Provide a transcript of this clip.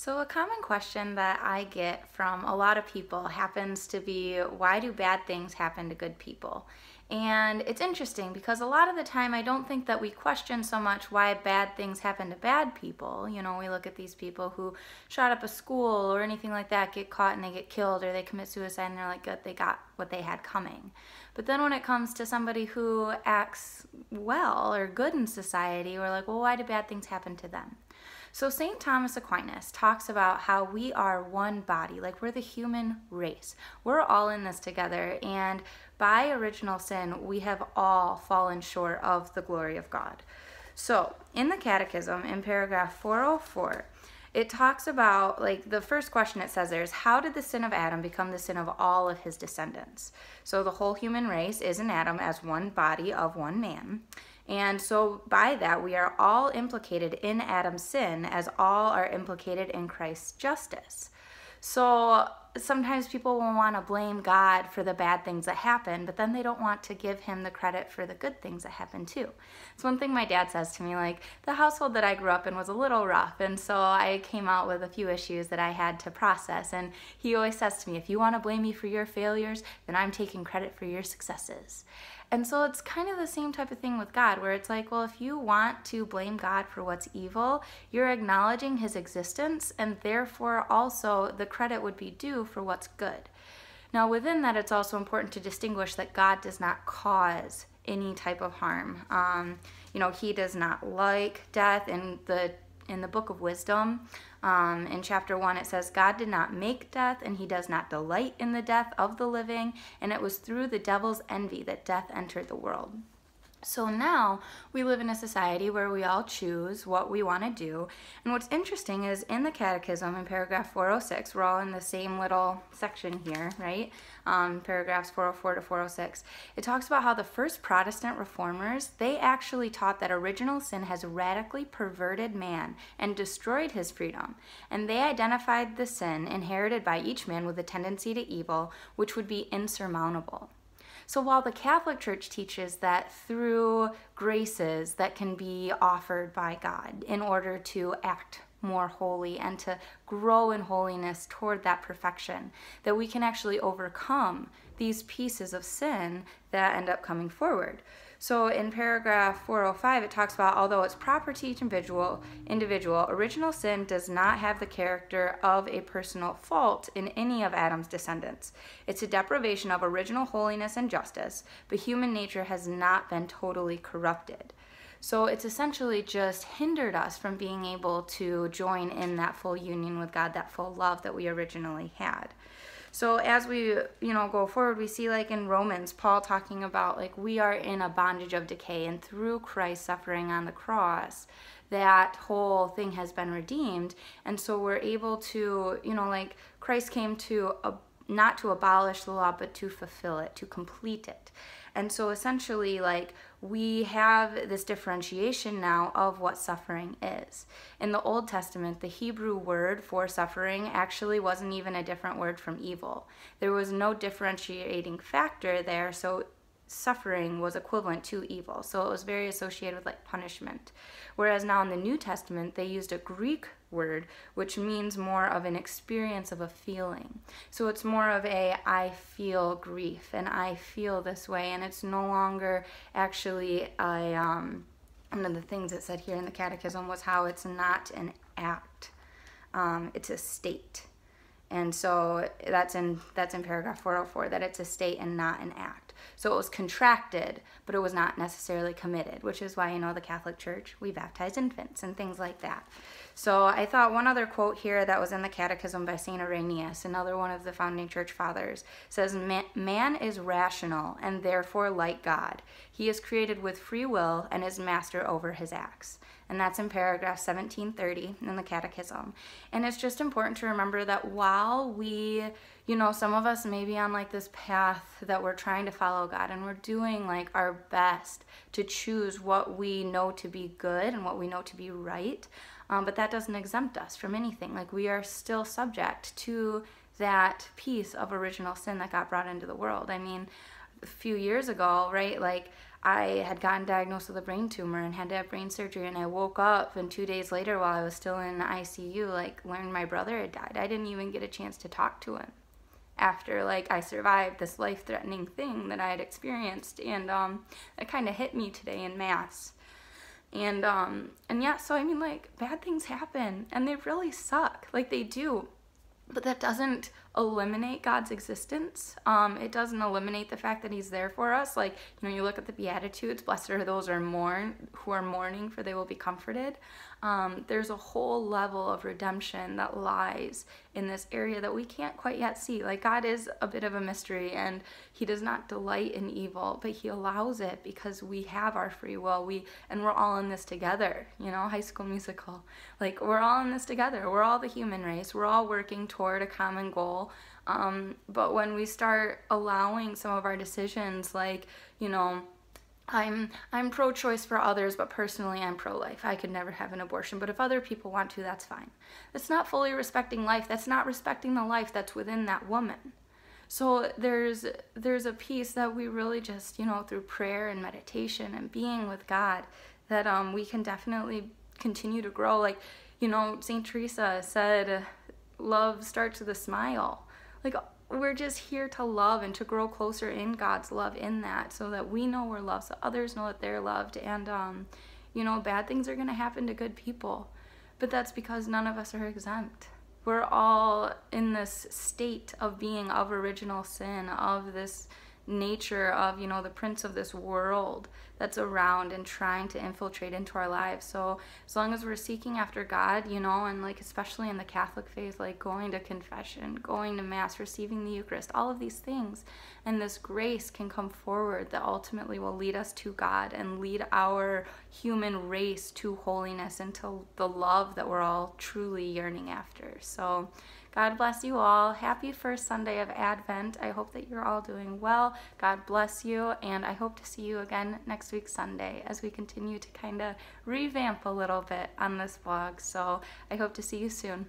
So a common question that I get from a lot of people happens to be, why do bad things happen to good people? And it's interesting because a lot of the time I don't think that we question so much why bad things happen to bad people. You know, we look at these people who shot up a school or anything like that, get caught and they get killed, or they commit suicide and they're like, good, they got what they had coming. But then when it comes to somebody who acts well or good in society, we're like, well, why do bad things happen to them? So St. Thomas Aquinas talks about how we are one body, like we're the human race. We're all in this together, and by original sin, we have all fallen short of the glory of God. So in the Catechism, in paragraph 404, it talks about, like, the first question it says there is, how did the sin of Adam become the sin of all of his descendants? So the whole human race is in Adam as one body of one man. And so by that, we are all implicated in Adam's sin as all are implicated in Christ's justice. So sometimes people will want to blame God for the bad things that happen, but then they don't want to give him the credit for the good things that happen too. It's one thing my dad says to me, like, the household that I grew up in was a little rough, and so I came out with a few issues that I had to process. And he always says to me, if you want to blame me for your failures, then I'm taking credit for your successes. And so it's kind of the same type of thing with God, where it's like, well, if you want to blame God for what's evil, you're acknowledging his existence, and therefore also the credit would be due for what's good. Now within that, it's also important to distinguish that God does not cause any type of harm. He does not like death. In the Book of Wisdom, in chapter 1, it says, God did not make death, and he does not delight in the death of the living, and it was through the devil's envy that death entered the world. So now we live in a society where we all choose what we want to do. And what's interesting is in the Catechism, in paragraph 406, we're all in the same little section here, right? Paragraphs 404 to 406. It talks about how the first Protestant reformers, they actually taught that original sin has radically perverted man and destroyed his freedom. And they identified the sin inherited by each man with a tendency to evil, which would be insurmountable. So while the Catholic Church teaches that through graces that can be offered by God in order to act more holy and to grow in holiness toward that perfection, that we can actually overcome these pieces of sin that end up coming forward. So in paragraph 405, it talks about, although it's proper to each individual, original sin does not have the character of a personal fault in any of Adam's descendants. It's a deprivation of original holiness and justice, but human nature has not been totally corrupted. So it's essentially just hindered us from being able to join in that full union with God, that full love that we originally had. So as we, go forward, we see, like in Romans, Paul talking about, like, we are in a bondage of decay, and through Christ's suffering on the cross, that whole thing has been redeemed. And so we're able to, Christ came to not to abolish the law, but to fulfill it, to complete it. And so essentially, like, we have this differentiation now of what suffering is. In the Old Testament, the Hebrew word for suffering actually wasn't even a different word from evil. There was no differentiating factor there, so suffering was equivalent to evil. So it was very associated with, like, punishment. Whereas now in the New Testament, they used a Greek word, which means more of an experience of a feeling. So it's more of a, I feel grief and I feel this way, and it's no longer actually one of the things it said here in the Catechism was how it's not an act, it's a state. And so that's in paragraph 404, that it's a state and not an act. So it was contracted, but it was not necessarily committed, which is why, the Catholic Church, we baptize infants and things like that. So I thought one other quote here that was in the Catechism by St. Irenaeus, another one of the founding church fathers, says, man is rational and therefore like God. He is created with free will and is master over his acts. And that's in paragraph 1730 in the Catechism. And it's just important to remember that while we, some of us may be on, like, this path that we're trying to follow God, and we're doing, like, our best to choose what we know to be good and what we know to be right, but that doesn't exempt us from anything. Like, we are still subject to that piece of original sin that got brought into the world. I mean, a few years ago, right, like, I had gotten diagnosed with a brain tumor and had to have brain surgery, and I woke up and 2 days later while I was still in the ICU, like, learned my brother had died. I didn't even get a chance to talk to him after, like, I survived this life-threatening thing that I had experienced, and it kind of hit me today in mass. And yeah, so I mean, like, bad things happen and they really suck, like they do. But that doesn't eliminate God's existence. It doesn't eliminate the fact that he's there for us. Like, you know, you look at the Beatitudes, blessed are those who are mourning, for they will be comforted. There's a whole level of redemption that lies in this area that we can't quite yet see. Like, God is a bit of a mystery, and he does not delight in evil, but he allows it because we have our free will. And we're all in this together, you know, High School Musical. Like, we're all in this together. We're all the human race. We're all working toward a common goal. But when we start allowing some of our decisions, like, you know, I'm pro-choice for others, but personally I'm pro-life. I could never have an abortion, but if other people want to, that's fine. That's not fully respecting life. That's not respecting the life that's within that woman. So there's a piece that we really just, you know, through prayer and meditation and being with God, that we can definitely continue to grow. Like, you know, St. Teresa said, love starts with a smile. Like, we're just here to love and to grow closer in God's love in that, so that we know we're loved, so others know that they're loved. And you know, bad things are going to happen to good people, but that's because none of us are exempt. We're all in this state of being of original sin, of this nature of, you know, the prince of this world that's around and trying to infiltrate into our lives. So as long as we're seeking after God, you know, and like especially in the Catholic faith, like going to confession, going to mass, receiving the Eucharist, all of these things, and this grace can come forward that ultimately will lead us to God and lead our human race to holiness and to the love that we're all truly yearning after. So God bless you all. Happy first Sunday of Advent. I hope that you're all doing well. God bless you, and I hope to see you again next week Sunday as we continue to kind of revamp a little bit on this vlog. So I hope to see you soon.